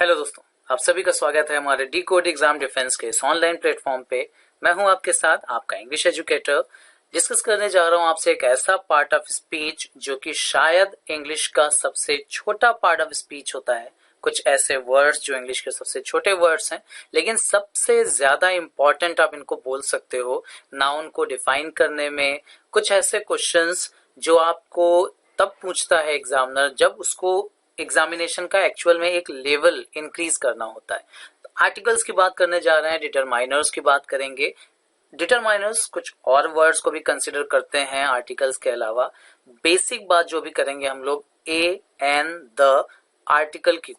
Hello दोस्तों, आप सभी का स्वागत है हमारे डी कोड एग्जाम डिफेंस के इस ऑनलाइन प्लेटफॉर्म पे। मैं हूं आपके साथ आपका इंग्लिश एजुकेटर। डिस्कस करने जा रहा हूं आपसे एक ऐसा पार्ट ऑफ स्पीच जो कि शायद इंग्लिश का सबसे छोटा पार्ट ऑफ स्पीच होता है। कुछ ऐसे वर्ड्स जो इंग्लिश के सबसे छोटे वर्ड्स हैं, लेकिन सबसे ज्यादा इंपॉर्टेंट आप इनको बोल सकते हो नाउन को डिफाइन करने में। कुछ ऐसे क्वेश्चंस जो आपको तब पूछता है एग्जामिनर जब उसको एग्जामिनेशन का एक्चुअल में एक लेवल इंक्रीज करना होता है। आर्टिकल्स की बात करने जा रहे हैं, डिटरमाइनर्स की बात करेंगे। डिटरमाइनर्स कुछ और वर्ड्स को भी कंसिडर करते हैं आर्टिकल्स के अलावा। बेसिक बात जो भी करेंगे हम लोग ए एन द आर्टिकल की।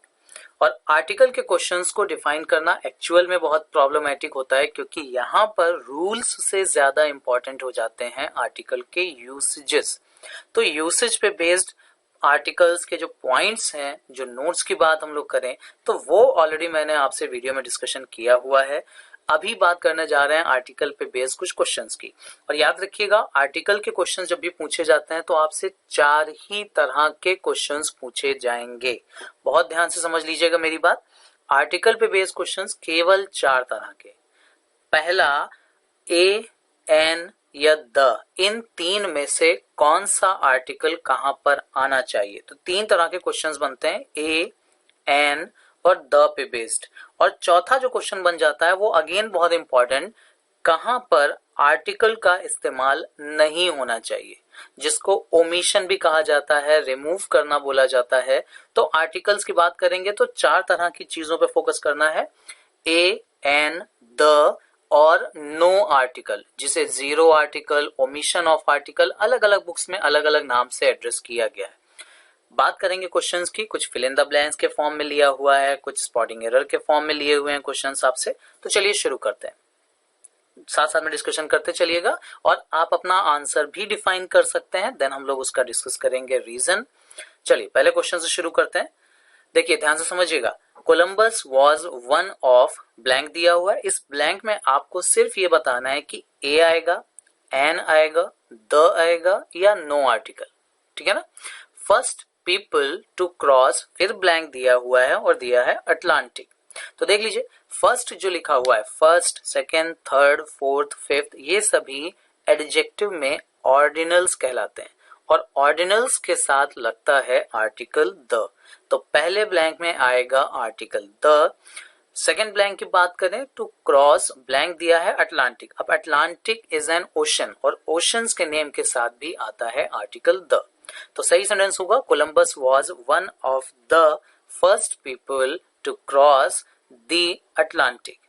और आर्टिकल के क्वेश्चंस को डिफाइन करना एक्चुअल में बहुत प्रॉब्लमेटिक होता है, क्योंकि यहाँ पर रूल्स से ज्यादा इंपॉर्टेंट हो जाते हैं आर्टिकल के यूसेजेस। तो यूसेज पे बेस्ड आर्टिकल्स के जो पॉइंट्स हैं, जो नोट्स की बात हम लोग करें तो वो ऑलरेडी मैंने आपसे वीडियो में डिस्कशन किया हुआ है। अभी बात करने जा रहे हैं आर्टिकल पे बेस्ड कुछ क्वेश्चंस की। और याद रखिएगा, आर्टिकल के क्वेश्चंस जब भी पूछे जाते हैं तो आपसे 4 ही तरह के क्वेश्चंस पूछे जाएंगे। बहुत ध्यान से समझ लीजिएगा मेरी बात। आर्टिकल पे बेस्ड क्वेश्चंस केवल 4 तरह के। पहला, ए एन या द, इन 3 में से कौन सा आर्टिकल कहां पर आना चाहिए। तो 3 तरह के क्वेश्चंस बनते हैं, ए एन और द पे बेस्ड। और चौथा जो क्वेश्चन बन जाता है वो अगेन बहुत इंपॉर्टेंट, कहां पर आर्टिकल का इस्तेमाल नहीं होना चाहिए, जिसको ओमिशन भी कहा जाता है, रिमूव करना बोला जाता है। तो आर्टिकल्स की बात करेंगे तो 4 तरह की चीजों पे फोकस करना है, ए एन द और नो आर्टिकल, जिसे zero article, omission of article, अलग अलग बुक्स में अलग अलग नाम से एड्रेस किया गया है। बात करेंगे क्वेश्चंस की, कुछ फिल इन द ब्लैंक्स के फॉर्म में लिया हुआ है, कुछ स्पॉटिंग एरर के फॉर्म में लिए हुए हैं क्वेश्चंस आपसे। तो चलिए शुरू करते हैं, साथ साथ में डिस्कशन करते चलिएगा और आप अपना आंसर भी डिफाइन कर सकते हैं, देन हम लोग उसका डिस्कस करेंगे रीजन। चलिए पहले क्वेश्चन से शुरू करते हैं। देखिए ध्यान से समझिएगा, Columbus was one of blank दिया हुआ है। इस ब्लैंक में आपको सिर्फ ये बताना है कि ए आएगा, एन आएगा, द आएगा या नो आर्टिकल। ठीक है ना। फर्स्ट पीपल टू क्रॉस, फिर ब्लैंक दिया हुआ है और दिया है अटलांटिक। तो देख लीजिए, फर्स्ट जो लिखा हुआ है, first, second, third, fourth, fifth, ये सभी एडजेक्टिव में ऑर्डिनल्स कहलाते हैं और ऑर्डिनल्स के साथ लगता है आर्टिकल द। तो पहले ब्लैंक में आएगा आर्टिकल द। सेकेंड ब्लैंक की बात करें तो क्रॉस, ब्लैंक दिया है अटलांटिक। अब अटलांटिक इज एन ओशन और ओशंस के नेम के साथ भी आता है आर्टिकल द। तो सही सेंटेंस होगा, Columbus was one of the first people to cross the Atlantic.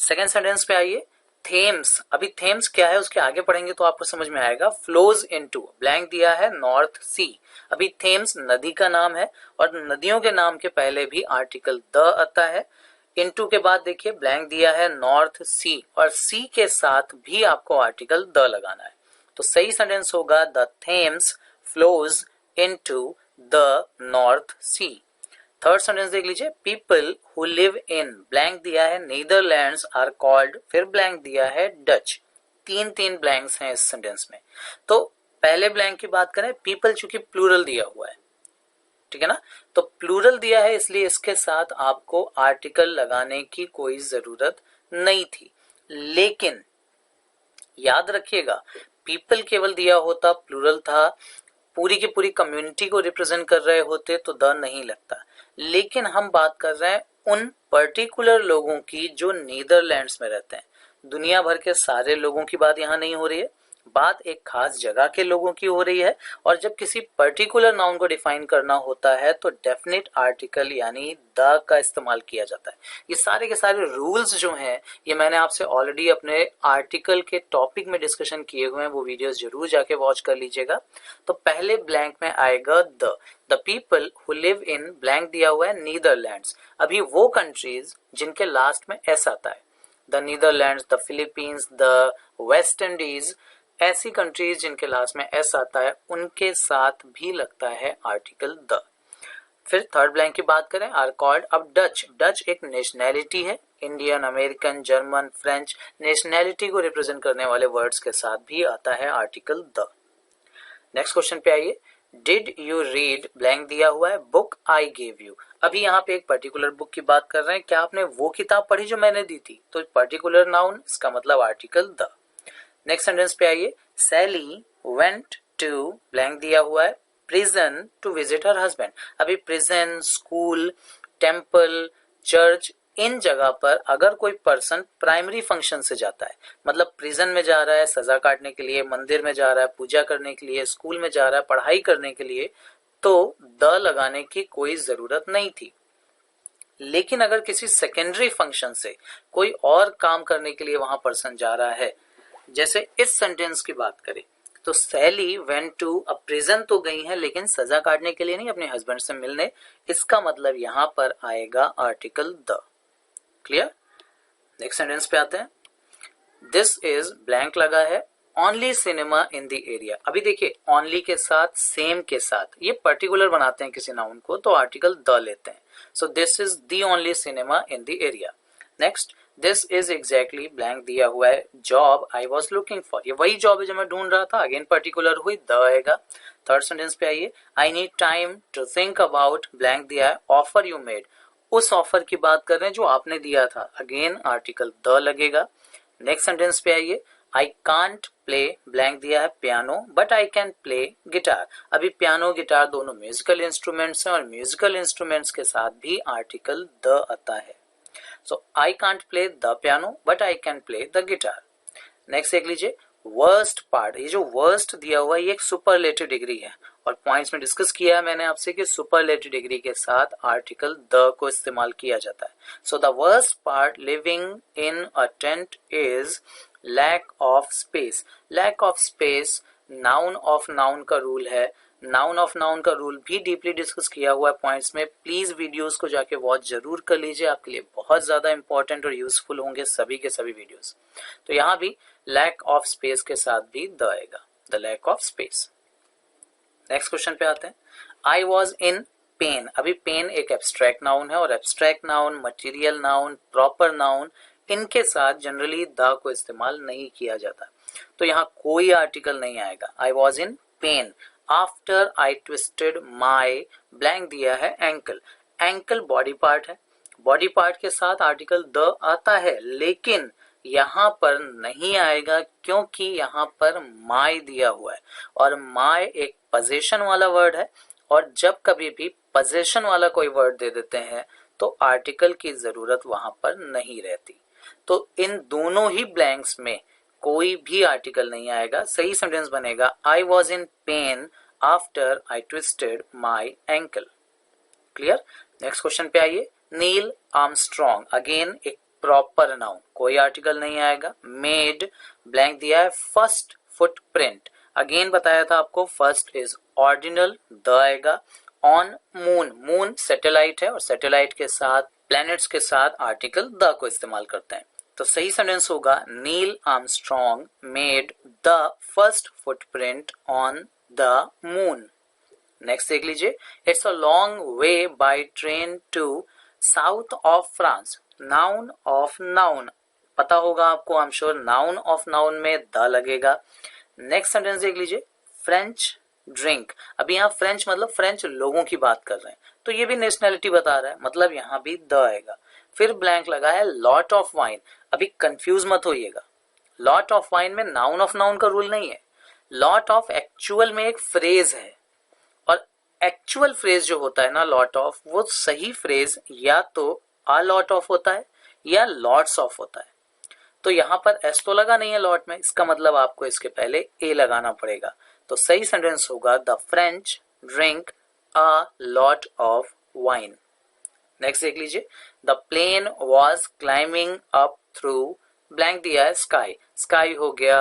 Second sentence पे आइए, थेम्स। अभी थेम्स क्या है उसके आगे पढ़ेंगे तो आपको समझ में आएगा। फ्लोज इनटू, ब्लैंक दिया है नॉर्थ सी। अभी थेम्स नदी का नाम है और नदियों के नाम के पहले भी आर्टिकल द आता है। इनटू के बाद देखिए ब्लैंक दिया है नॉर्थ सी और सी के साथ भी आपको आर्टिकल द लगाना है। तो सही सेंटेंस होगा, the Thames flows into the North Sea. Third sentence देख लीजिए, people who live in, blank दिया है नीदरलैंड्स आर कॉल्ड, फिर ब्लैंक दिया है डच। 3 ब्लैंक्स हैं इस सेंटेंस में। तो पहले ब्लैंक की बात करें, पीपल चूंकि प्लूरल दिया हुआ है, ठीक है ना, तो प्लूरल दिया है इसलिए इसके साथ आपको आर्टिकल लगाने की कोई जरूरत नहीं थी। लेकिन याद रखिएगा, पीपल केवल दिया होता, प्लूरल था, पूरी की पूरी कम्युनिटी को रिप्रेजेंट कर रहे होते तो द नहीं लगता। लेकिन हम बात कर रहे हैं उन पर्टिकुलर लोगों की जो नीदरलैंड्स में रहते हैं। दुनिया भर के सारे लोगों की बात यहाँ नहीं हो रही है, बात एक खास जगह के लोगों की हो रही है। और जब किसी पर्टिकुलर नाउन को डिफाइन करना होता है तो डेफिनेट आर्टिकल यानी द का इस्तेमाल किया जाता है। ये सारे के सारे रूल्स जो हैं ये मैंने आपसे ऑलरेडी अपने आर्टिकल के टॉपिक में डिस्कशन किए हुए हैं, वो वीडियोस जरूर जाके वॉच कर लीजिएगा। तो पहले ब्लैंक में आएगा the people who live in, blank दिया हुआ है नीदरलैंड्स। अभी वो कंट्रीज जिनके लास्ट में एस आता है, the Netherlands, the Philippines, the West Indies, ऐसी कंट्रीज जिनके लास्ट में एस आता है उनके साथ भी लगता है आर्टिकल द। फिर थर्ड ब्लैंक की बात करें, आर कॉल्ड। अब डच एक नेशनैलिटी है, Indian, American, German, French, nationality को रिप्रेजेंट करने वाले वर्ड्स के साथ भी आता है आर्टिकल द। नेक्स्ट क्वेश्चन पे आइए, डिड यू रीड, ब्लैंक दिया हुआ है बुक आई गेव यू। अभी यहाँ पे एक पर्टिकुलर बुक की बात कर रहे हैं, क्या आपने वो किताब पढ़ी जो मैंने दी थी? तो पर्टिकुलर नाउन, इसका मतलब आर्टिकल द। नेक्स्ट सेंटेंस पे आइए, सैली वेंट टू ब्लैंक दिया हुआ है prison to visit her husband. अभी प्रिजन, स्कूल, टेम्पल, चर्च, इन जगह पर अगर कोई पर्सन प्राइमरी फंक्शन से जाता है, मतलब प्रिजन में जा रहा है सजा काटने के लिए, मंदिर में जा रहा है पूजा करने के लिए, स्कूल में जा रहा है पढ़ाई करने के लिए, तो द लगाने की कोई जरूरत नहीं थी। लेकिन अगर किसी सेकेंडरी फंक्शन से कोई और काम करने के लिए वहां पर्सन जा रहा है, जैसे इस सेंटेंस की बात करें तो सैली वेंट टू अ प्रिजन तो गई है लेकिन सजा काटने के लिए नहीं, अपने हस्बैंड से मिलने। इसका मतलब यहां पर आएगा article the. Clear? Next sentence पे आते हैं, दिस इज ब्लैंक लगा है only cinema in the area. अभी देखिए ओनली के साथ, सेम के साथ ये पर्टिकुलर बनाते हैं किसी नाउन को तो आर्टिकल द लेते हैं। So this is the only cinema in the area. Next, this is exactly blank दिया हुआ है job I was looking for. ये वही जॉब है जो मैं ढूंढ रहा था, अगेन पर्टिकुलर हुई, द आएगा। थर्ड सेंटेंस पे आइए, I need time to think about blank दिया है ऑफर यू मेड। उस ऑफर की बात कर रहे हैं जो आपने दिया था, अगेन आर्टिकल द लगेगा। नेक्स्ट सेंटेंस पे आइए, आई कांट प्ले ब्लैंक दिया है piano but I can play guitar. अभी पियानो गिटार दोनों म्यूजिकल इंस्ट्रूमेंट्स हैं और म्यूजिकल इंस्ट्रूमेंट्स के साथ भी आर्टिकल द आता है। So I can't play the piano, but I can play the guitar. Next देख लीजिए, worst part। ये जो worst दिया हुआ है ये एक superlative डिग्री है और पॉइंट्स में डिस्कस किया है मैंने आपसे कि superlative डिग्री के साथ आर्टिकल the को इस्तेमाल किया जाता है। So the worst part living in a tent is lack of space। lack of space noun of noun का रूल है। नाउन ऑफ नाउन का रूल भी डीपली डिस्कस किया हुआ है पॉइंट्स में। प्लीज वीडियोस को जाके वॉच जरूर कर लीजिए, आपके लिए बहुत ज्यादा इंपॉर्टेंट और यूजफुल होंगे सभी के सभी वीडियोस। तो यहाँ भी लैक ऑफ स्पेस के साथ भी द आएगा, the lack of space. Next question पे आते हैं, आई वॉज इन पेन। अभी पेन एक एब्स्ट्रैक्ट नाउन है और abstract noun, material noun, proper noun, इनके साथ जनरली द को इस्तेमाल नहीं किया जाता, तो यहाँ कोई आर्टिकल नहीं आएगा। आई was in pen after I twisted my blank दिया है एंकल। एंकल बॉडी पार्ट है, बॉडी पार्ट के साथ आर्टिकल द आता है लेकिन यहां पर नहीं आएगा क्योंकि यहां पर माई दिया हुआ है और माई एक पोजीशन वाला वर्ड है और जब कभी भी पोजीशन वाला कोई वर्ड दे देते हैं तो आर्टिकल की जरूरत वहां पर नहीं रहती। तो इन दोनों ही ब्लैंक्स में कोई भी आर्टिकल नहीं आएगा। सही सेंटेंस बनेगा, आई was in pen after I twisted my ankle. Clear? Next question पे आइए, नील आर्मस्ट्रॉन्ग, अगेन एक प्रॉपर नाउन, कोई आर्टिकल नहीं आएगा। मेड ब्लैंक दिया है फर्स्ट फुटप्रिंट, अगेन बताया था आपको फर्स्ट इज ऑर्डिनल, द आएगा। ऑन मून, मून सैटेलाइट है और सैटेलाइट के साथ, प्लैनेट्स के साथ आर्टिकल द को इस्तेमाल करते हैं। तो सही सेंटेंस होगा, Neil Armstrong made the first footprint on the moon. Next देख लीजिए, it's a long way by train to south of France. Noun of noun पता होगा आपको, I am sure noun of noun में द लगेगा। Next sentence देख लीजिए, French drink. अभी यहाँ फ्रेंच मतलब फ्रेंच लोगों की बात कर रहे हैं तो ये भी नेशनैलिटी बता रहा है, मतलब यहाँ भी द आएगा। फिर ब्लैंक लगा है लॉट ऑफ वाइन। अभी कंफ्यूज मत होइएगा, लॉट ऑफ वाइन में नाउन ऑफ नाउन का रूल नहीं है। लॉट ऑफ एक्चुअल में एक फ्रेज है और एक्चुअल फ्रेज जो होता है ना लॉट ऑफ, वो सही फ्रेज या तो अ लॉट ऑफ होता है या लॉट्स ऑफ होता है। तो यहाँ पर एस तो लगा नहीं है लॉट में, इसका मतलब आपको इसके पहले ए लगाना पड़ेगा। तो सही सेंटेंस होगा, the French drink a lot of wine. Next देख लीजिए, the plane was climbing up through blank दिया है स्काई। स्काई हो गया,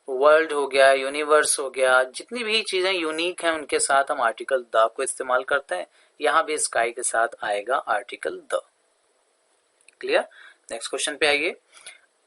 वर्ल्ड हो गया, यूनिवर्स हो गया, जितनी भी चीजें यूनिक हैं उनके साथ हम आर्टिकल द को इस्तेमाल करते हैं। यहां भी स्काई के साथ आएगा article the. Clear? Next question पे आइए,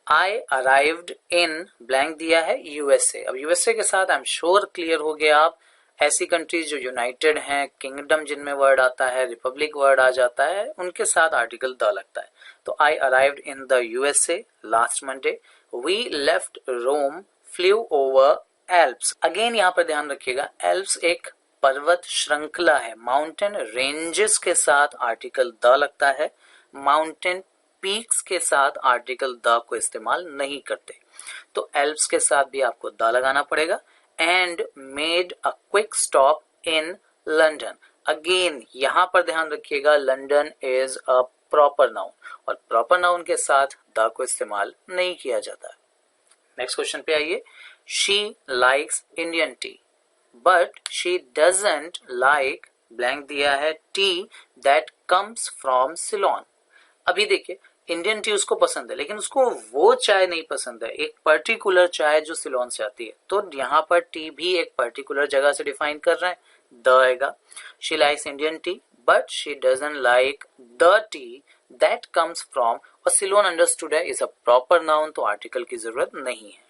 आई अराइव्ड इन ब्लैंक दिया है यूएसए। अब यूएसए के साथ आई एम श्योर क्लियर हो गया आप, ऐसी कंट्रीज जो यूनाइटेड हैं, किंगडम जिनमें वर्ड आता है, रिपब्लिक वर्ड आ जाता है, उनके साथ आर्टिकल द लगता है। तो I arrived in the USA last Monday, we left Rome, flew over Alps. Again यहाँ पर ध्यान रखिएगा, एल्प्स एक पर्वत श्रृंखला है, माउंटेन रेंजेस के साथ आर्टिकल द लगता है, माउंटेन पीक्स के साथ आर्टिकल द को इस्तेमाल नहीं करते। तो एल्प्स के साथ भी आपको द लगाना पड़ेगा। And made a quick stop in London, again यहां पर ध्यान रखिएगा, London is a proper noun और प्रॉपर नाउन के साथ द को इस्तेमाल नहीं किया जाता। नेक्स्ट क्वेश्चन पे आइए। She likes Indian T but she doesn't like blank दिया है T that comes from Ceylon. अभी देखिए, इंडियन टी उसको पसंद है लेकिन उसको वो चाय नहीं पसंद है, एक पर्टिकुलर चाय जो सिलोन से आती है। तो यहाँ पर टी भी एक पर्टिकुलर जगह से डिफाइन कर रहे हैं, द आएगा। She likes Indian T but she doesn't like the T that comes from, और सिलोन अंडरस्टूड है, इज अ प्रॉपर नाउन, तो आर्टिकल की जरूरत नहीं है।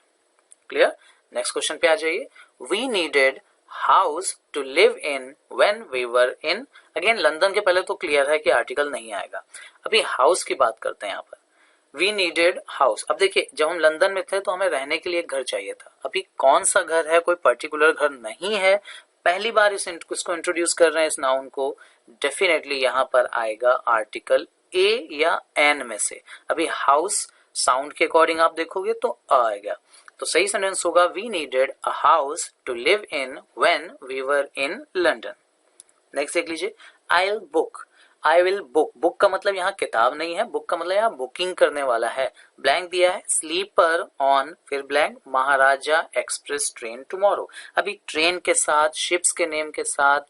क्लियर। नेक्स्ट क्वेश्चन पे आ जाइए। We needed house to live in when we were in, again London के पहले तो क्लियर है कि आर्टिकल नहीं आएगा। अभी हाउस की बात करते हैं यहाँ पर। वी नीडेड हाउस, अब देखिए जब हम लंदन में थे तो हमें रहने के लिए एक घर चाहिए था। अभी कौन सा घर है, कोई पर्टिकुलर घर नहीं है, पहली बार इसको इंट्रोड्यूस कर रहे हैं इस नाउन को, डेफिनेटली यहाँ पर आएगा आर्टिकल ए या एन में से। अभी हाउस साउंड के अकॉर्डिंग आप देखोगे तो आएगा, तो सही सेंटेंस होगा we needed a house to live in when we were in London. Next देख लीजिए। I will book, I will book, book का मतलब यहाँ किताब नहीं है, बुक का मतलब यहाँ बुकिंग करने वाला है। ब्लैंक दिया है स्लीपर ऑन, फिर ब्लैंक महाराजा एक्सप्रेस ट्रेन टुमारो। अभी ट्रेन के साथ, शिप्स के नेम के साथ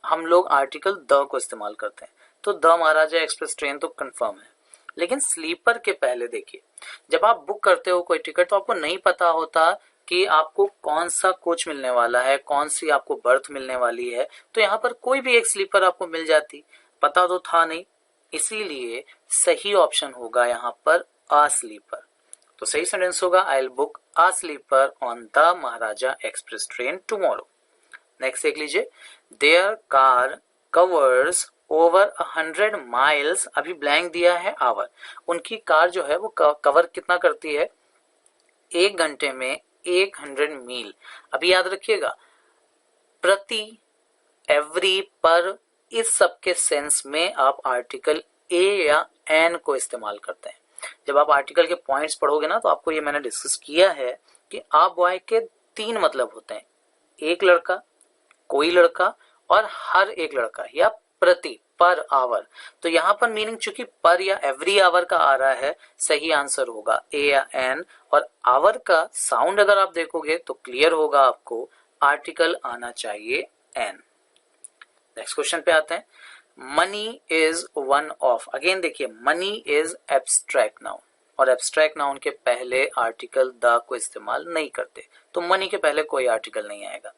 हम लोग आर्टिकल द को इस्तेमाल करते हैं, तो द महाराजा एक्सप्रेस ट्रेन तो कंफर्म है। लेकिन स्लीपर के पहले देखिए, जब आप बुक करते हो कोई टिकट तो आपको नहीं पता होता कि आपको कौन सा कोच मिलने वाला है, कौन सी आपको बर्थ मिलने वाली है, तो यहाँ पर कोई भी एक स्लीपर आपको मिल जाती, पता तो था नहीं, इसीलिए सही ऑप्शन होगा यहाँ पर अ स्लीपर। तो सही सेंटेंस होगा I will book a sleeper on the Maharaja Express train tomorrow. Next देख लीजिए। Their car covers over 100 miles, अभी ब्लैंक दिया है आवर, उनकी कार जो है वो कवर कितना करती है, 1 घंटे में 100 मील। अभी याद रखिएगा, प्रति, एवरी, पर, इस सब के सेंस में आप आर्टिकल ए या एन को इस्तेमाल करते हैं। जब आप आर्टिकल के पॉइंट्स पढ़ोगे ना तो आपको ये मैंने डिस्कस किया है कि आप बॉय के 3 मतलब होते हैं, एक लड़का, कोई लड़का और हर एक लड़का, या प्रति, पर आवर। तो यहां पर मीनिंग चूंकि पर या एवरी आवर का आ रहा है, सही आंसर होगा ए या एन, और आवर का साउंड अगर आप देखोगे तो क्लियर होगा आपको, आर्टिकल आना चाहिए एन। नेक्स्ट क्वेश्चन पे आते हैं। Money is one of, again देखिए मनी इज एब्स्ट्रैक्ट नाउन, और एब्स्ट्रैक्ट नाउन के पहले आर्टिकल द को इस्तेमाल नहीं करते, तो मनी के पहले कोई आर्टिकल नहीं आएगा।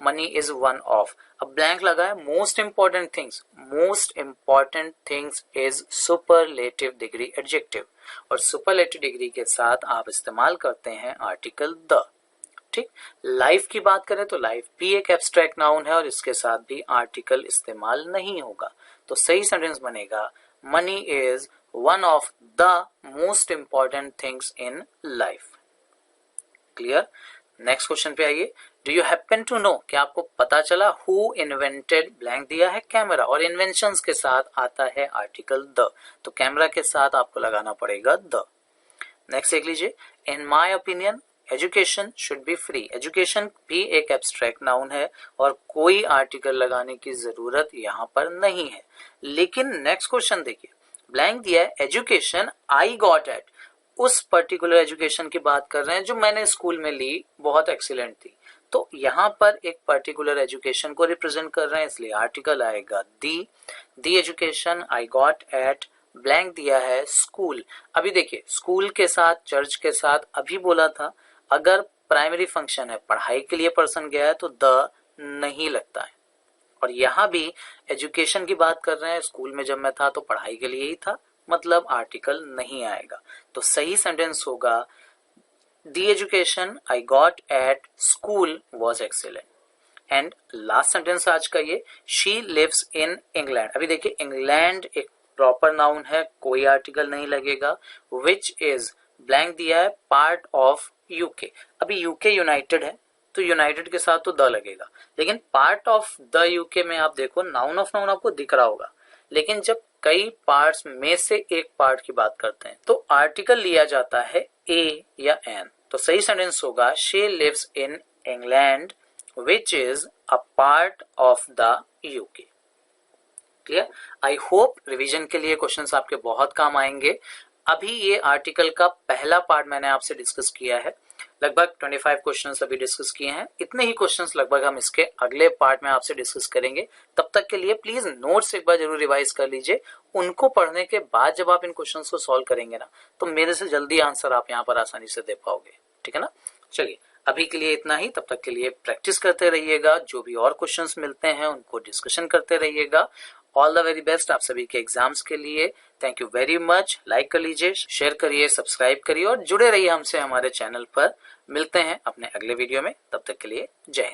मनी इज वन ऑफ, अब ब्लैंक लगा है most important things, most important things is superlative degree adjective, और सुपरलेटिव डिग्री के साथ आप इस्तेमाल करते हैं आर्टिकल द। ठीक। लाइफ की बात करें तो लाइफ भी एक एब्स्ट्रैक्ट नाउन है और इसके साथ भी आर्टिकल इस्तेमाल नहीं होगा, तो सही सेंटेंस बनेगा money is one of the most important things in life. Clear. Next question पे आइए। Do you happen to know, क्या आपको पता चला हु इन्वेंटेड, ब्लैंक दिया है कैमरा, और इन्वेंशंस के साथ आता है आर्टिकल द, तो कैमरा के साथ आपको लगाना पड़ेगा द। नेक्स्ट देख लीजिए। In my opinion education should be free, education भी एक एब्स्ट्रैक्ट नाउन है और कोई आर्टिकल लगाने की जरूरत यहाँ पर नहीं है। लेकिन नेक्स्ट क्वेश्चन देखिए, ब्लैंक दिया है एजुकेशन आई गॉट एट, उस पर्टिकुलर एजुकेशन की बात कर रहे हैं जो मैंने स्कूल में ली, बहुत एक्सीलेंट थी, तो यहाँ पर एक पर्टिकुलर एजुकेशन को रिप्रेजेंट कर रहे हैं, इसलिए आर्टिकल आएगा the education I got at, blank दिया है स्कूल। अभी देखिए स्कूल के साथ, चर्च के साथ अभी बोला था, अगर प्राइमरी फंक्शन है, पढ़ाई के लिए पर्सन गया है तो द नहीं लगता है, और यहाँ भी एजुकेशन की बात कर रहे हैं, स्कूल में जब मैं था तो पढ़ाई के लिए ही था, मतलब आर्टिकल नहीं आएगा, तो सही सेंटेंस होगा the education I got at school was excellent. And last sentence आज का ये, शी लिव्स इन इंग्लैंड। अभी देखिए इंग्लैंड एक प्रॉपर नाउन है, कोई आर्टिकल नहीं लगेगा, विच इज, ब्लैंक दिया है पार्ट ऑफ यूके। अभी यूके यूनाइटेड है, तो यूनाइटेड के साथ तो द लगेगा, लेकिन पार्ट ऑफ द यूके में आप देखो नाउन ऑफ नाउन आपको दिख रहा होगा, लेकिन जब कई पार्ट्स में से एक पार्ट की बात करते हैं तो आर्टिकल लिया जाता है ए या एन। तो सही सेंटेंस होगा she lives in England which is a part of the UK. Clear? I hope revision के लिए क्वेश्चंस आपके बहुत काम आएंगे। अभी ये आर्टिकल का पहला पार्ट मैंने आपसे डिस्कस किया है, लगभग 25 क्वेश्चंस अभी डिस्कस किए हैं। इतने ही क्वेश्चंस लगभग हम इसके अगले पार्ट में आपसे डिस्कस करेंगे। तब तक के लिए प्लीज नोट्स एक बार जरूर रिवाइज कर लीजिए। उनको पढ़ने के बाद जब आप इन क्वेश्चंस को सॉल्व करेंगे ना, तो मेरे से जल्दी आंसर आप यहाँ पर आसानी से दे पाओगे। ठीक है ना? चलिए, अभी के लिए इतना ही। तब तक के लिए प्रैक्टिस करते रहिएगा, जो भी और क्वेश्चंस मिलते हैं उनको डिस्कशन करते रहिएगा। ऑल द वेरी बेस्ट आप सभी के एग्जाम्स के लिए। Thank you very much. Like कर लीजिए, शेयर करिए, सब्सक्राइब करिए और जुड़े रहिए हमसे हमारे चैनल पर। मिलते हैं अपने अगले वीडियो में, तब तक के लिए जय हिंद।